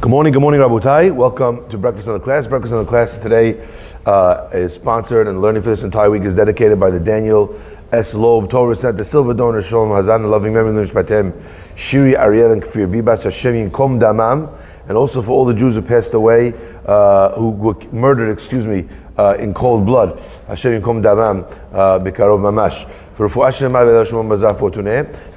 Good morning, Rabotai. Welcome to Breakfast on the Class. Breakfast on the Class today is sponsored, and learning for this entire week is dedicated by the Daniel S. Loeb Torah Center, the Silver Donor, Shalom Hazan, loving memory, Lunishpatem, Shiri, Ariel, and Kfir Bibas, Hashem Yinkom Damam, and also for all the Jews who passed away, who were murdered, in cold blood. Hashem Yinkom Damam, Bikarov Mamash. For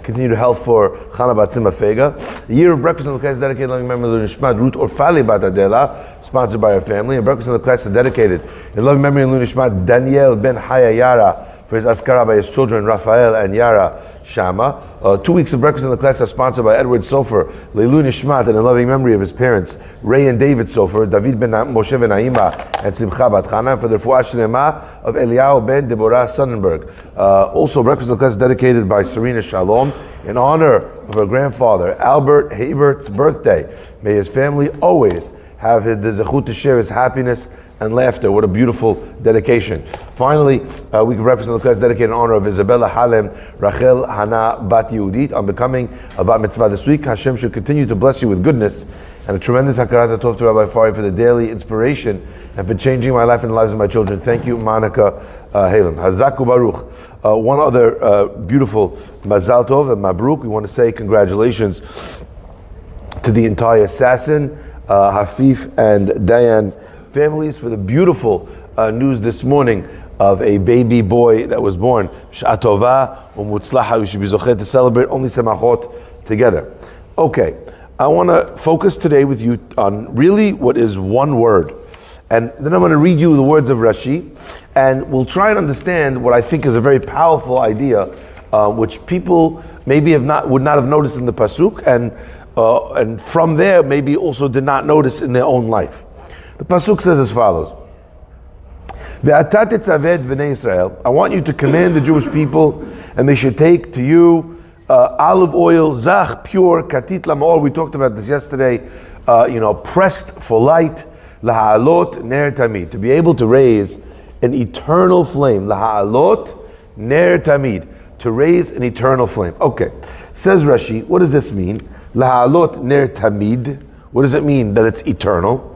continued health for Chana Batzima Fega. The year of Breakfast on the Class is dedicated to loving memory of Nishmat Ruth Orfali Batadela, sponsored by our family. And Breakfast on the Class is dedicated in loving memory of Nishmat Daniel Ben Haya Yara for his Askara by his children Raphael and Yara Shama. 2 weeks of Breakfast on the Class are sponsored by Edward Sofer, Leilu Nishmat, and in loving memory of his parents Ray and David Sofer, David Ben Moshe Ben Naima, and Simcha Bat Chana, for the Refuah Shlema of Eliyahu Ben Deborah Sonnenberg. Also, Breakfast on the Class is dedicated by Serena Shalom in honor of her grandfather Albert Habert's birthday. May his family always have the zechut to share his happiness and laughter. What a beautiful dedication. Finally, we can represent the class dedicated in honor of Isabella Halem Rachel Hana Bat Yehudit on becoming a Bat Mitzvah this week. Hashem should continue to bless you with goodness and a tremendous hakarat tov to Rabbi Farhi for the daily inspiration and for changing my life and the lives of my children. Thank you, Monica Halem. Chazak Baruch. One other beautiful Mazal Tov and Mabruk. We want to say congratulations to the entire Sasson, Hafif, and Dayan families for the beautiful news this morning of a baby boy that was born. Sh'a tova u'mutzlaha. We should be zochet to celebrate only semachot together. Okay, I want to focus today with you on really what is one word. And then I'm going to read you the words of Rashi, and we'll try and understand what I think is a very powerful idea, which people maybe would not have noticed in the pasuk, and from there maybe also did not notice in their own life. The pasuk says as follows: Ve'ata tetzaveh b'nei Israel. I want you to command the Jewish people, and they should take to you olive oil, zach, pure, katit lamor. We talked about this yesterday. Pressed for light, laha'alot ner tamid, to be able to raise an eternal flame. Laha'alot ner tamid, to raise an eternal flame. Okay, says Rashi. What does this mean? Laha'alot ner tamid. What does it mean that it's eternal?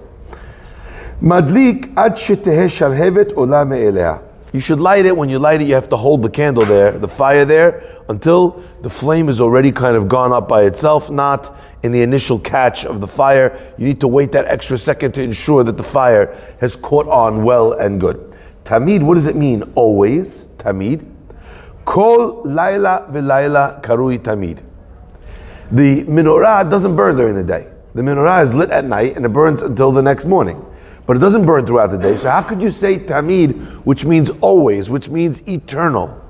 Madlik ad sheteh shalhevet ola me'elea. You should light it. When you light it, you have to hold the candle there, the fire there, until the flame is already kind of gone up by itself, not in the initial catch of the fire. You need to wait that extra second to ensure that the fire has caught on well and good. Tamid, what does it mean? Always. Tamid. Kol laila v'laila karui tamid. The menorah doesn't burn during the day. The menorah is lit at night and it burns until the next morning. But it doesn't burn throughout the day. So how could you say tamid, which means always, which means eternal?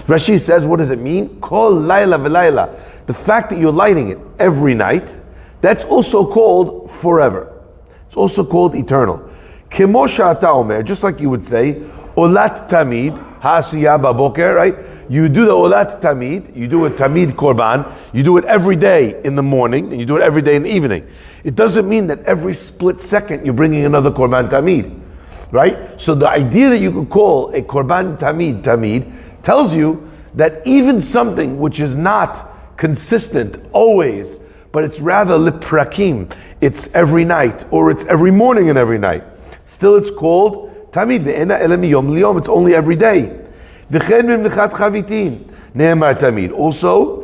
Rashi says, what does it mean? Kol laila v'laila. The fact that you're lighting it every night, that's also called forever. It's also called eternal. Kemo sha'ata omer, just like you would say, olat tamid, ha'asiyah baboker, right? You do the olat tamid, you do a tamid korban, you do it every day in the morning, and you do it every day in the evening. It doesn't mean that every split second you're bringing another korban tamid, right? So the idea that you could call a korban tamid tells you that even something which is not consistent always, but it's rather liprakim, it's every night, or it's every morning and every night, still it's called tamid. Ve'ena ele miyom liyom, it's only every day. V'chen b'mnichat chavitim ne'emar tamid. Also,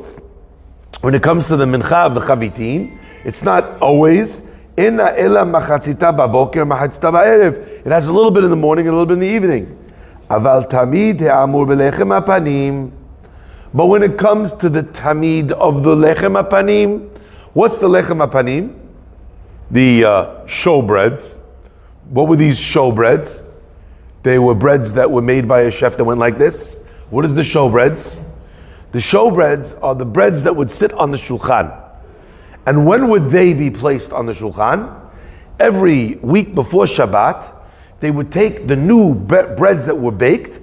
when it comes to the mincha of the chavitim, it's not always. Inna ela machatzita baboker machatzita ba'erev. It has a little bit in the morning and a little bit in the evening. Aval tamid he'amur belechem hapanim. But when it comes to the tamid of the lechem hapanim, what's the lechem hapanim? The showbreads. What were these showbreads? They were breads that were made by a chef that went like this. What is the showbreads? The showbreads are the breads that would sit on the shulchan. And when would they be placed on the shulchan? Every week before Shabbat, they would take the new breads that were baked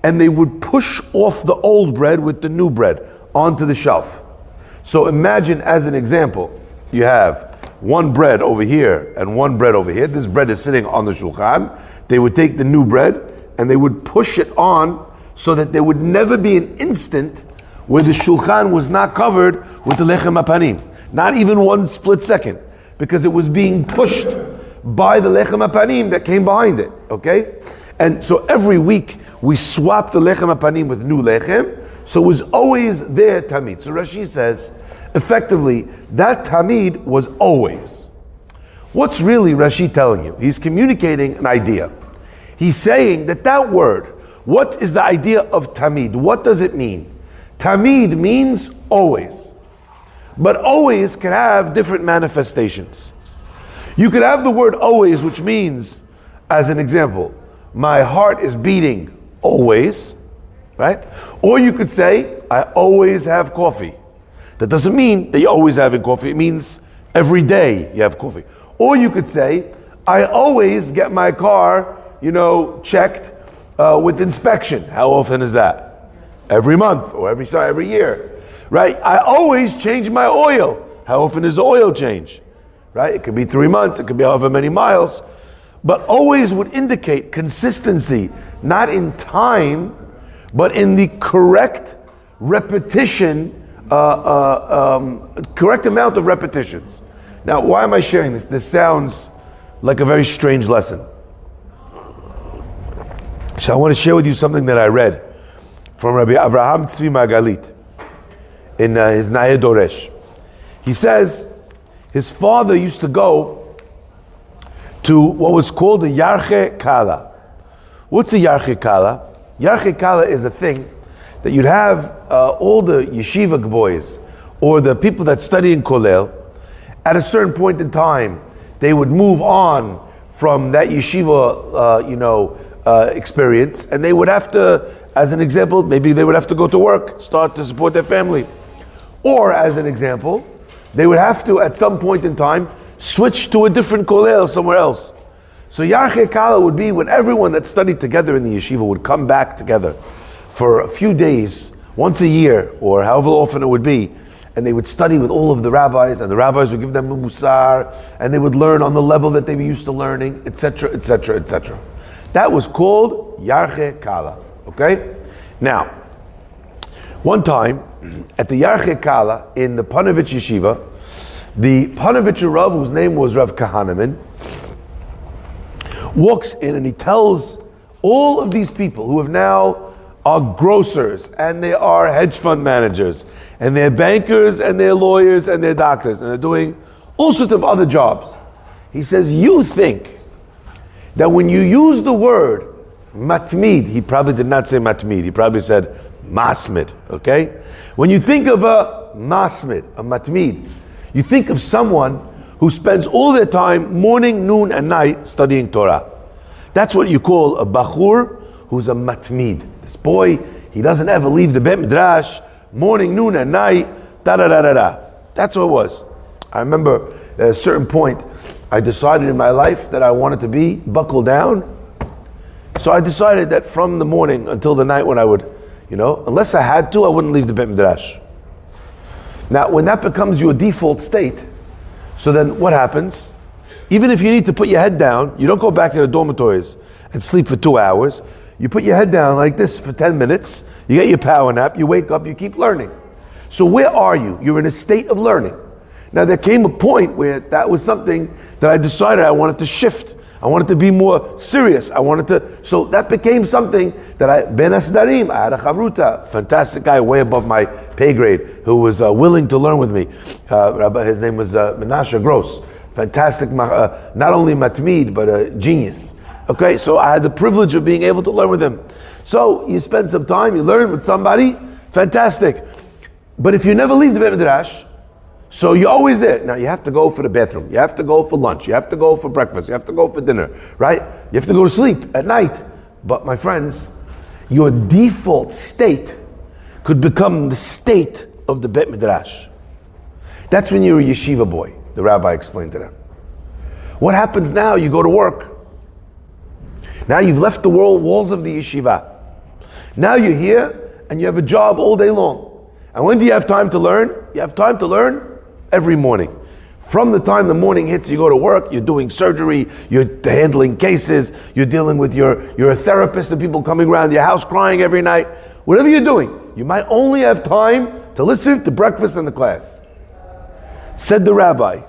and they would push off the old bread with the new bread onto the shelf. So imagine, as an example, you have one bread over here and one bread over here. This bread is sitting on the shulchan. They would take the new bread and they would push it on so that there would never be an instant where the shulchan was not covered with the lechem hapanim. Not even one split second. because it was being pushed by the lechem hapanim that came behind it, okay? And so every week we swapped the lechem hapanim with new lechem, so it was always there tamid. So Rashi says, effectively, that tamid was always. What's really Rashi telling you? He's communicating an idea. He's saying that word, what is the idea of tamid? What does it mean? Tamid means always. But always can have different manifestations. You could have the word always, which means, as an example, my heart is beating always, right? Or you could say, I always have coffee. That doesn't mean that you're always having coffee. It means every day you have coffee. Or you could say, I always get my car, checked with inspection. How often is that? Every month or every year, right? I always change my oil. How often is the oil change? Right? It could be 3 months. It could be however many miles. But always would indicate consistency, not in time, but in the correct repetition, correct amount of repetitions. Now, why am I sharing this? This sounds like a very strange lesson. So I want to share with you something that I read from Rabbi Avraham Tzvi Margalit in his Naheh Doresh. He says his father used to go to what was called the Yarche Kala. What's a Yarche Kala? Yarche Kala is a thing that you'd have all the yeshiva boys or the people that study in Kollel. At a certain point in time, they would move on from that yeshiva, experience, and they would have to, as an example, maybe they would have to go to work, start to support their family. Or, as an example, they would have to, at some point in time, switch to a different kollel somewhere else. So Yarche Kala would be when everyone that studied together in the yeshiva would come back together for a few days, once a year, or however often it would be, and they would study with all of the rabbis, and the rabbis would give them a musar, and they would learn on the level that they were used to learning, etc., etc., etc. That was called Yarche Kala, okay? Now, one time, at the Yarche Kala in the Panovich Yeshiva, the Panovich Rav, whose name was Rav Kahanaman, walks in and he tells all of these people who have now are grocers, and they are hedge fund managers, and they're bankers, and they're lawyers, and they're doctors, and they're doing all sorts of other jobs. He says, you think that when you use the word matmid, he probably did not say matmid, he probably said masmid, okay? When you think of a masmid, a matmid, you think of someone who spends all their time, morning, noon, and night, studying Torah. That's what you call a bachur who's a matmid. This boy, he doesn't ever leave the Bet Midrash, morning, noon, and night, da-da-da-da-da. That's what it was. I remember at a certain point, I decided in my life that I wanted to be buckled down. So I decided that from the morning until the night when I would, unless I had to, I wouldn't leave the Bet Midrash. Now, when that becomes your default state, so then what happens? Even if you need to put your head down, you don't go back to the dormitories and sleep for 2 hours. You put your head down like this for 10 minutes, you get your power nap, you wake up, you keep learning. So where are you? You're in a state of learning. Now there came a point where that was something that I decided I wanted to shift. I wanted to be more serious. So that became something that Ben Asdarim, I had a chavruta, fantastic guy way above my pay grade, who was willing to learn with me. His name was Menashe Gross. Fantastic, not only matmid, but a genius. Okay, so I had the privilege of being able to learn with him. So you spend some time, you learn with somebody, fantastic. But if you never leave the Bet Midrash, so you're always there. Now you have to go for the bathroom, you have to go for lunch, you have to go for breakfast, you have to go for dinner, right? You have to go to sleep at night. But my friends, your default state could become the state of the Bet Midrash. That's when you're a yeshiva boy, the rabbi explained to them. What happens now? You go to work. Now you've left the walls of the yeshiva. Now you're here and you have a job all day long. And when do you have time to learn? You have time to learn every morning. From the time the morning hits, you go to work, you're doing surgery, you're handling cases, you're dealing with you're a therapist and people coming around your house crying every night. Whatever you're doing, you might only have time to listen to breakfast and the class. Said the rabbi,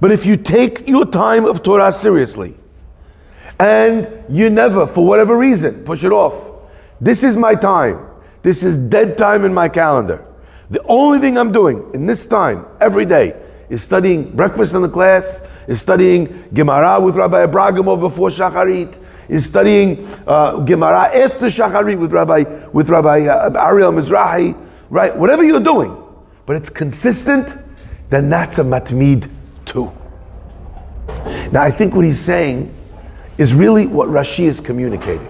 But if you take your time of Torah seriously, and you never, for whatever reason, push it off. This is my time. This is dead time in my calendar. The only thing I'm doing in this time, every day, is studying breakfast in the class, is studying Gemara with Rabbi Abragimov before Shacharit, is studying Gemara after Shacharit with Rabbi Ariel Mizrahi, right? Whatever you're doing, but it's consistent, then that's a matmid too. Now I think what he's saying is really what Rashi is communicating.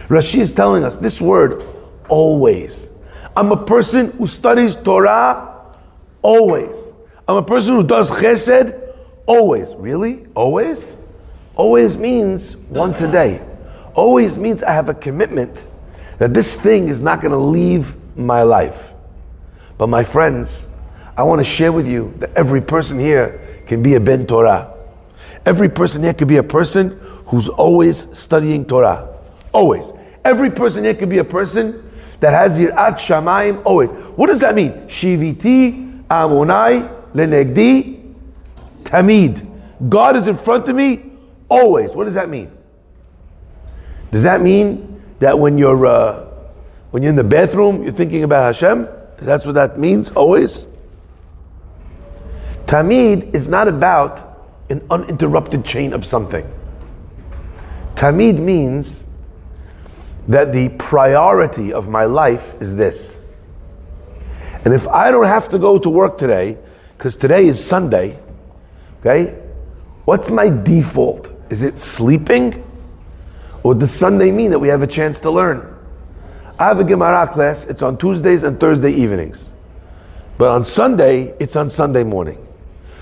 Rashi is telling us this word, always. I'm a person who studies Torah, always. I'm a person who does chesed, always. Really? Always? Always means once a day. Always means I have a commitment that this thing is not going to leave my life. But my friends, I want to share with you that every person here can be a ben Torah. Every person here could be a person who's always studying Torah. Always. Every person here could be a person that has yirat shamayim, always. What does that mean? Shiviti amonai lenegdi tamid. God is in front of me, always. What does that mean? Does that mean that when you're in the bathroom, you're thinking about Hashem? That's what that means, always? Tamid is not about an uninterrupted chain of something. Tamid means that the priority of my life is this. And if I don't have to go to work today, because today is Sunday, okay, what's my default? Is it sleeping? Or does Sunday mean that we have a chance to learn? I have a Gemara class, it's on Tuesdays and Thursday evenings. But on Sunday, it's on Sunday morning.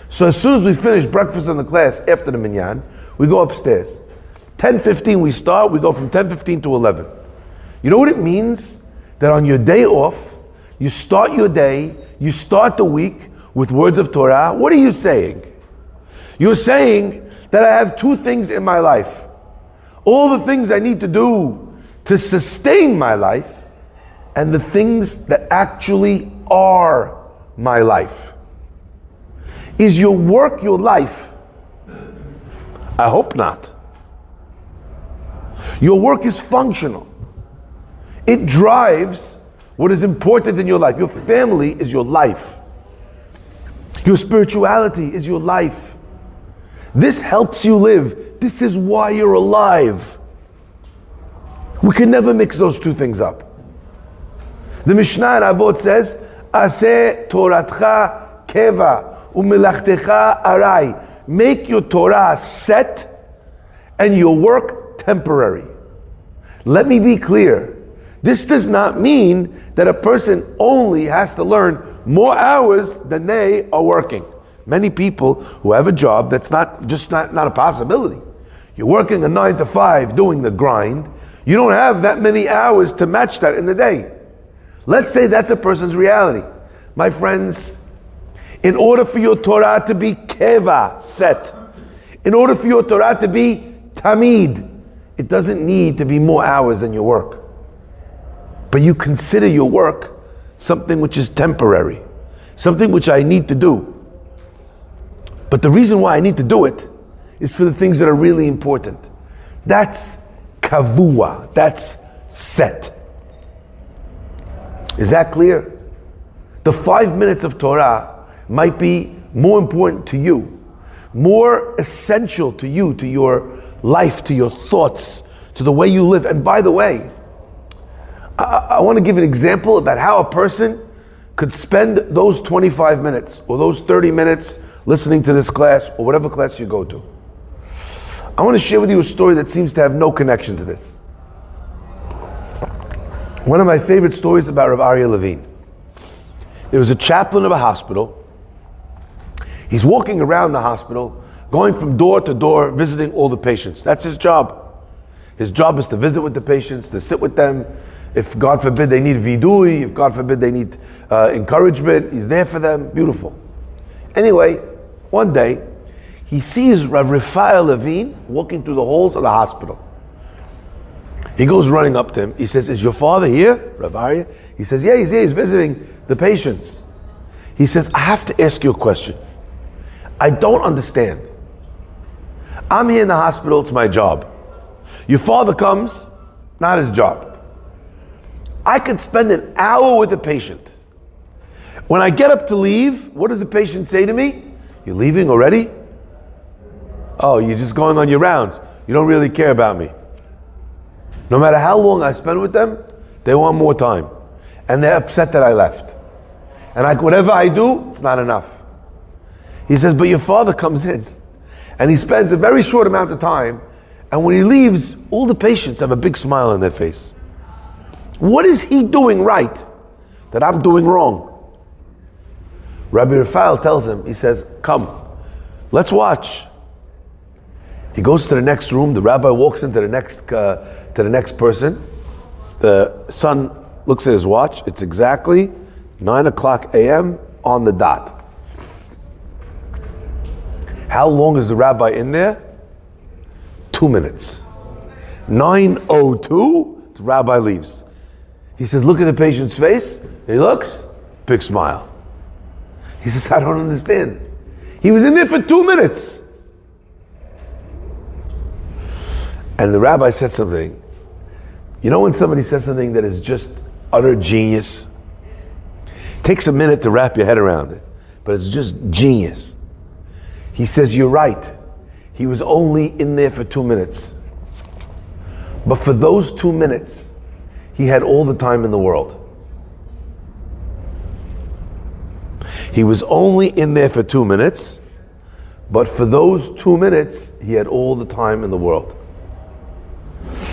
So as soon as we finish breakfast in the class after the minyan, we go upstairs. 10:15 we start, we go from 10:15 to 11. You know what it means? That on your day off, you start your day, you start the week with words of Torah. What are you saying? You're saying that I have two things in my life. All the things I need to do to sustain my life, and the things that actually are my life. Is your work your life? I hope not. Your work is functional. It drives what is important in your life. Your family is your life. Your spirituality is your life. This helps you live. This is why you're alive. We can never mix those two things up. The Mishnah in Avot says, Aseh Toratcha Keva Umelachtecha Arai. Make your Torah set and your work temporary. Let me be clear. This does not mean that a person only has to learn more hours than they are working. Many people who have a job that's not a possibility. You're working a 9 to 5 doing the grind. You don't have that many hours to match that in the day. Let's say that's a person's reality. My friends, in order for your Torah to be keva, set, in order for your Torah to be tamid, it doesn't need to be more hours than your work. But you consider your work something which is temporary, something which I need to do. But the reason why I need to do it is for the things that are really important. That's kavua, that's set. Is that clear? The 5 minutes of Torah might be more important to you, more essential to you, to your life, to your thoughts, to the way you live. And by the way, I want to give an example about how a person could spend those 25 minutes or those 30 minutes listening to this class or whatever class you go to. I want to share with you a story that seems to have no connection to this. One of my favorite stories about Rabbi Aryeh Levine. There was a chaplain of a hospital. He's walking around the hospital, going from door to door, visiting all the patients. That's his job. His job is to visit with the patients, to sit with them. If God forbid they need vidui, if God forbid they need encouragement, he's there for them. Beautiful. Anyway, one day, he sees Rabbi Farhi Levine walking through the halls of the hospital. He goes running up to him. He says, "Is your father here, Rabbi?" He says, "Yeah, he's here. He's visiting the patients." He says, "I have to ask you a question. I don't understand. I'm here in the hospital, it's my job. Your father comes, not his job. I could spend an hour with a patient. When I get up to leave, what does the patient say to me? You're leaving already? Oh, you're just going on your rounds. You don't really care about me. No matter how long I spend with them, they want more time. And they're upset that I left. And whatever I do, it's not enough. He says, but your father comes in and he spends a very short amount of time, and when he leaves, all the patients have a big smile on their face. What is he doing right that I'm doing wrong? Rabbi Farhi tells him, he says, come, let's watch. He goes to the next room, the rabbi walks into the next person. The son looks at his watch, it's exactly 9 o'clock a.m. on the dot. How long is the rabbi in there? 2 minutes. 9:02, the rabbi leaves. He says, look at the patient's face. He looks, big smile. He says, I don't understand. He was in there for 2 minutes. And the rabbi said something. You know when somebody says something that is just utter genius? It takes a minute to wrap your head around it, but it's just genius. He says, you're right. He was only in there for 2 minutes. But for those 2 minutes, he had all the time in the world. He was only in there for 2 minutes, but for those 2 minutes, he had all the time in the world.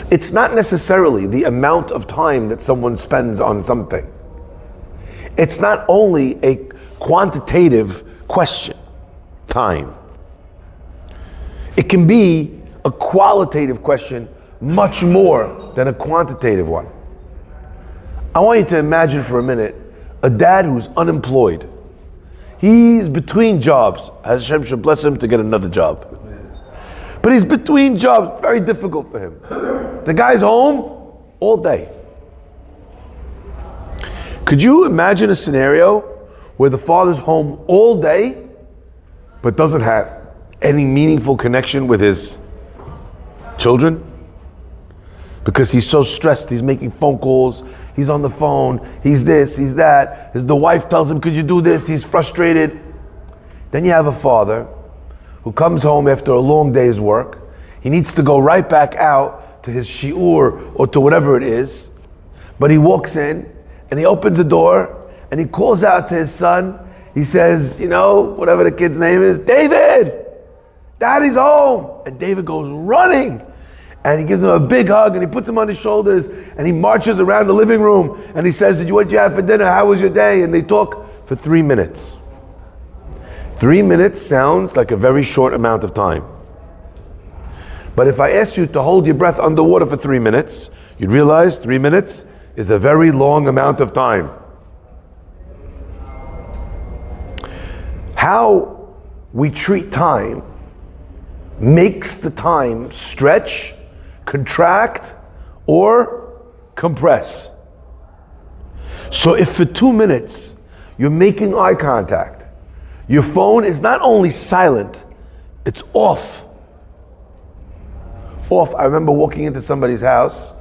It's not necessarily the amount of time that someone spends on something. It's not only a quantitative question, time. It can be a qualitative question much more than a quantitative one. I want you to imagine for a minute a dad who's unemployed. He's between jobs. Hashem should bless him to get another job. But he's between jobs, very difficult for him. The guy's home all day. Could you imagine a scenario where the father's home all day, but doesn't have any meaningful connection with his children? Because he's so stressed, he's making phone calls, he's on the phone, he's this, he's that. The wife tells him, could you do this? He's frustrated. Then you have a father who comes home after a long day's work. He needs to go right back out to his shiur or to whatever it is. But he walks in and he opens the door and he calls out to his son. He says, whatever the kid's name is, David, Daddy's home. And David goes running. And he gives him a big hug and he puts him on his shoulders and he marches around the living room and he says, what did you have for dinner? How was your day? And they talk for 3 minutes. 3 minutes sounds like a very short amount of time. But if I asked you to hold your breath underwater for 3 minutes, you'd realize 3 minutes is a very long amount of time. How we treat time makes the time stretch, contract, or compress. So if for 2 minutes you're making eye contact, your phone is not only silent, it's off. Off. I remember walking into somebody's house,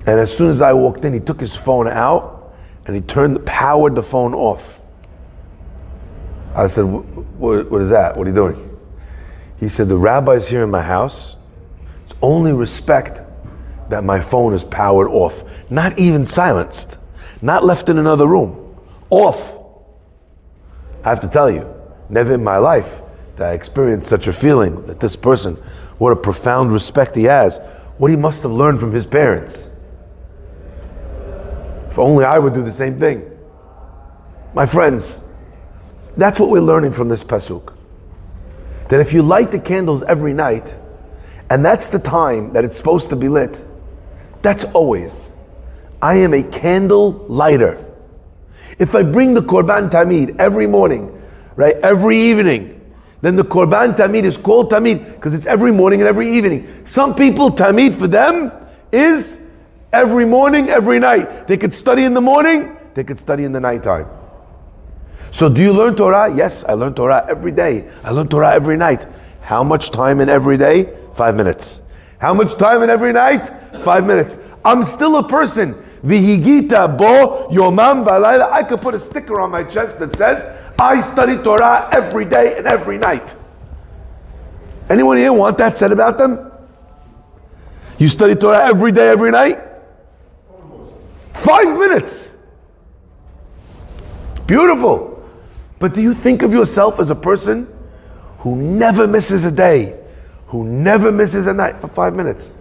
and as soon as I walked in, he took his phone out and he powered the phone off. I said, what is that? What are you doing? He said, the rabbi's here in my house. It's only respect that my phone is powered off. Not even silenced. Not left in another room. Off. I have to tell you, never in my life did I experience such a feeling that this person, what a profound respect he has, what he must have learned from his parents. If only I would do the same thing. My friends, that's what we're learning from this pasuk. That if you light the candles every night, and that's the time that it's supposed to be lit, that's always. I am a candle lighter. If I bring the Korban Tamid every morning, right, every evening, then the Korban Tamid is called Tamid because it's every morning and every evening. Some people, Tamid for them is every morning, every night. They could study in the morning, they could study in the nighttime. So do you learn Torah? Yes, I learn Torah every day. I learn Torah every night. How much time in every day? 5 minutes. How much time in every night? 5 minutes. I'm still a person. Vihigita bo yomam v'alayla. I could put a sticker on my chest that says, I study Torah every day and every night. Anyone here want that said about them? You study Torah every day, every night? 5 minutes. Beautiful. But do you think of yourself as a person who never misses a day, who never misses a night for 5 minutes?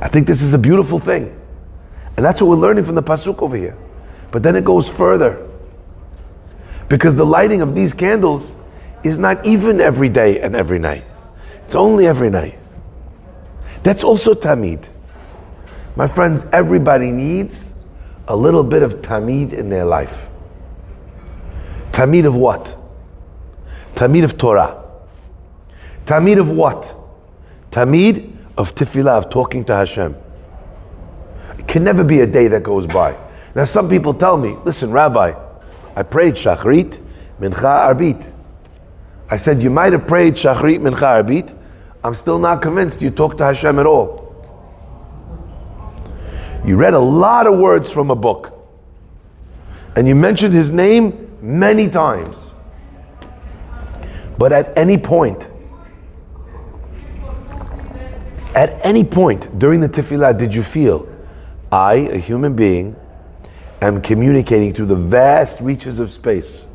I think this is a beautiful thing. And that's what we're learning from the Pasuk over here. But then it goes further. Because the lighting of these candles is not even every day and every night. It's only every night. That's also Tamid. My friends, everybody needs a little bit of Tamid in their life. Tamid of what? Tamid of Torah. Tamid of what? Tamid of tefillah, of talking to Hashem. It can never be a day that goes by. Now some people tell me, listen, Rabbi, I prayed Shachrit, Mincha, Arbit. I said, you might have prayed Shachrit, Mincha, Arbit. I'm still not convinced you talked to Hashem at all. You read a lot of words from a book. And you mentioned His name many times. But at any point during the tefillah, did you feel, I, a human being, am communicating through the vast reaches of space.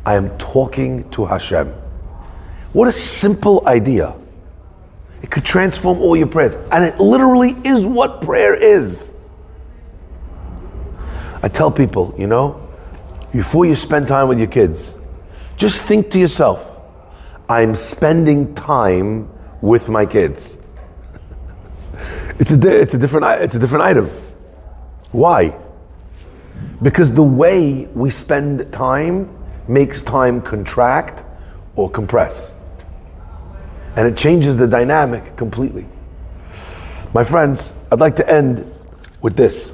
I am talking to Hashem. What a simple idea. It could transform all your prayers. And it literally is what prayer is. I tell people, before you spend time with your kids, just think to yourself, I'm spending time with my kids. It's a different item. Why? Because the way we spend time makes time contract or compress. And it changes the dynamic completely. My friends, I'd like to end with this.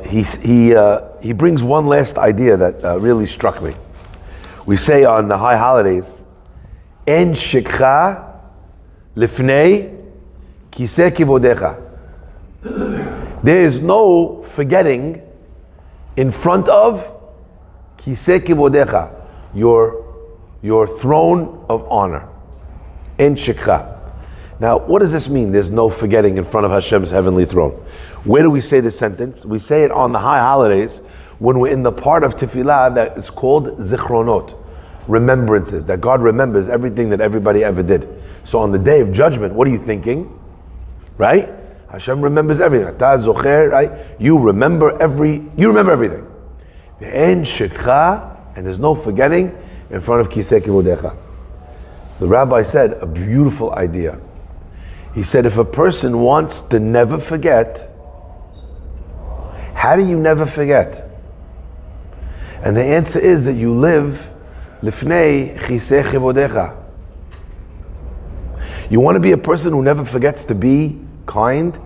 He brings one last idea that really struck me. We say on the high holidays, En shikha lifnei kiseh kivodecha. There is no forgetting in front of kiseh kivodecha, your throne of honor. En shikha. Now, what does this mean? There's no forgetting in front of Hashem's heavenly throne. Where do we say this sentence? We say it on the high holidays when we're in the part of tefillah that is called zichronot, remembrances, that God remembers everything that everybody ever did. So on the day of judgment, what are you thinking? Right? Hashem remembers everything. Ata zocher, right? You remember everything. And there's no forgetting in front of kiseh kivodecha. The rabbi said a beautiful idea. He said, if a person wants to never forget, how do you never forget? And the answer is that you live lifnei chiseh chivodecha. You want to be a person who never forgets to be kind,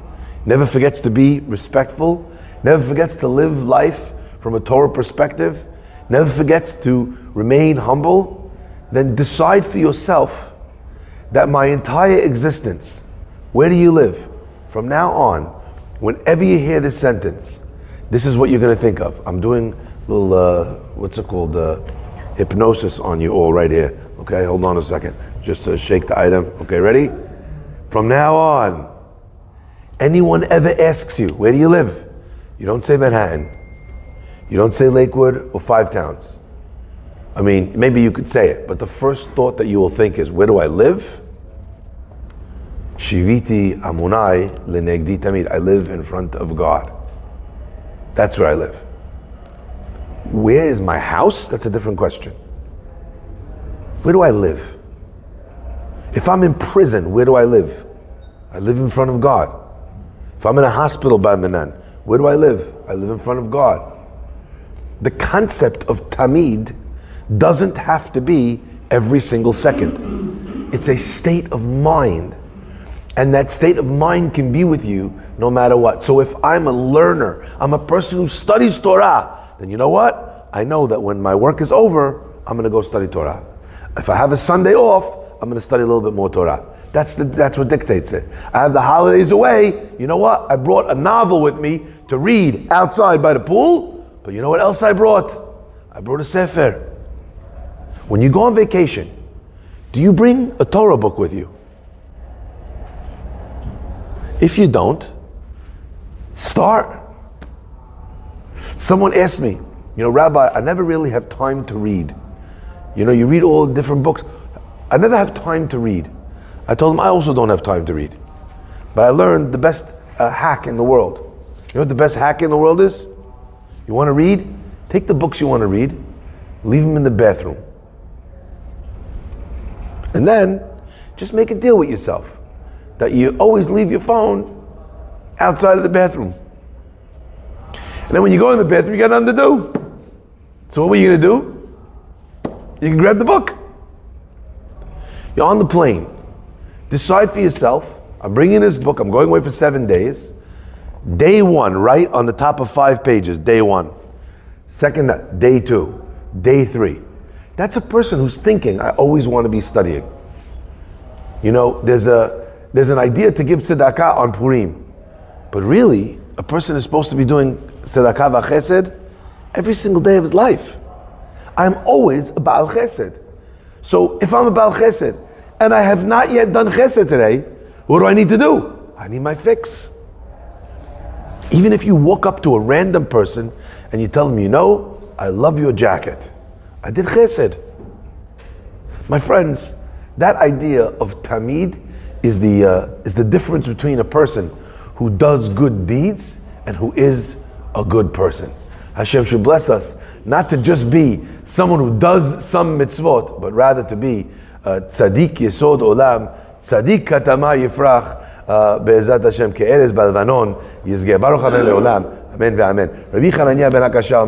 never forgets to be respectful, never forgets to live life from a Torah perspective, never forgets to remain humble, then decide for yourself that my entire existence, where do you live? From now on, whenever you hear this sentence, this is what you're going to think of. I'm doing a little, hypnosis on you all right here. Okay, hold on a second. Just shake the item. Okay, ready? From now on, anyone ever asks you, where do you live? You don't say Manhattan. You don't say Lakewood or Five Towns. I mean, maybe you could say it, but the first thought that you will think is, where do I live? Shiviti amunai lenegdi tamid. I live in front of God. That's where I live. Where is my house? That's a different question. Where do I live? If I'm in prison, where do I live? I live in front of God. If I'm in a hospital by Minan, where do I live? I live in front of God. The concept of Tamid doesn't have to be every single second. It's a state of mind. And that state of mind can be with you no matter what. So if I'm a learner, I'm a person who studies Torah, then you know what? I know that when my work is over, I'm going to go study Torah. If I have a Sunday off, I'm going to study a little bit more Torah. That's what dictates it. I have the holidays away. You know what? I brought a novel with me to read outside by the pool. But you know what else I brought? I brought a sefer. When you go on vacation, do you bring a Torah book with you? If you don't, start. Someone asked me, Rabbi, I never really have time to read. You read all the different books. I never have time to read. I told him I also don't have time to read. But I learned the best hack in the world. You know what the best hack in the world is? You want to read? Take the books you want to read, leave them in the bathroom. And then, just make a deal with yourself that you always leave your phone outside of the bathroom. And then when you go in the bathroom, you got nothing to do. So what are you going to do? You can grab the book. You're on the plane. Decide for yourself, I'm bringing this book, I'm going away for 7 days. Day 1, right on the top of 5 pages, day 1. Second, day 2, day 3. That's a person who's thinking, I always want to be studying. There's an idea to give tzedakah on Purim. But really, a person is supposed to be doing tzedakah v'chesed every single day of his life. I'm always a Baal Chesed. So if I'm a Baal Chesed and I have not yet done Chesed today, what do I need to do? I need my fix. Even if you walk up to a random person and you tell them, I love your jacket. I did Chesed. My friends, that idea of Tamid is the difference between a person who does good deeds and who is a good person. Hashem should bless us not to just be someone who does some mitzvot, but rather to be tzaddik yesod olam, tzaddik katama yifrach, be'ezat Hashem ke'erez balvanon, yizgeh baruch Amen le'olam, amen ve'amen. Rabbi Hanania ben Akashar